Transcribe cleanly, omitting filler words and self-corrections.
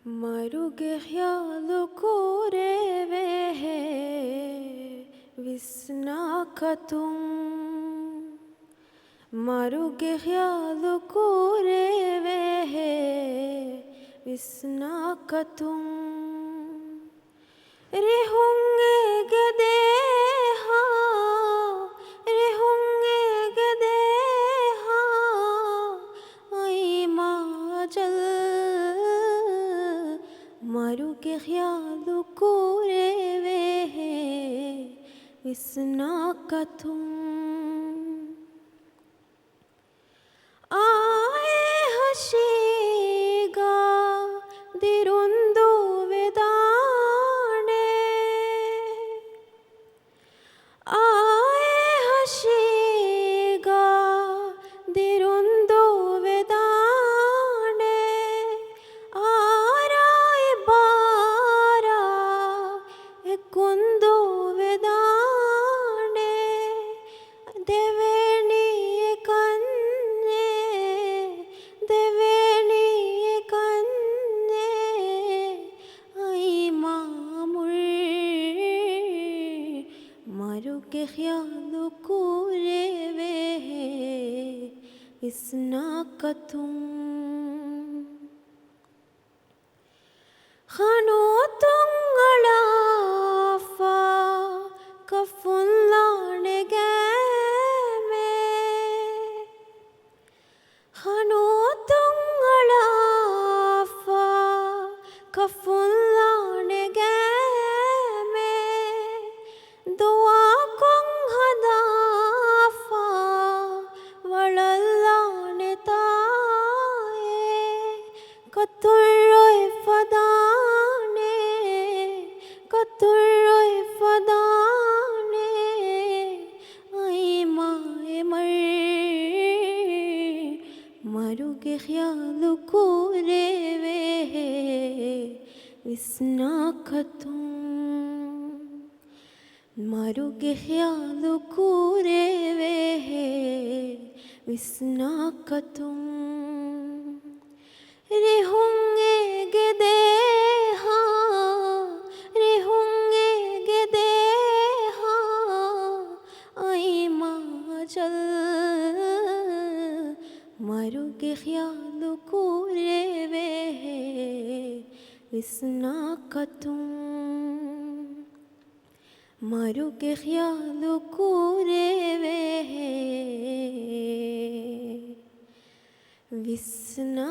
Maruge ख्याल कोरे वे विस्ना कतुम Maruge ख्याल कोरे वे विस्ना कतुम रे होंगे गदे हाँ रे होंगे गदे हाँ आई माजल Maruge ख्याल कोरे वे विस्ना कतुम आए हशीगा दिरुंदो वेदाने आए हशीगा दिरुंदो वेदाने आराए बारा कुंदो वेदाने देवेनी Maruge ख्याल कोरे वे विस्ना कतुम खानो तुंगला फा कफुन लाने गए में खानो तुंगला फा कफुन लाने गए में दुआ Katurroy fadane ay mae mar Maruge ख्याल कोरे वे विस्ना कतुम Maruge ख्याल कोरे वे विस्ना कतुम रे होंगे गदे हाँ रे होंगे गदे हाँ आई माजल Maruge ख्याल कोरे वे विस्ना कतुम Maruge ख्याल कोरे वे विस्ना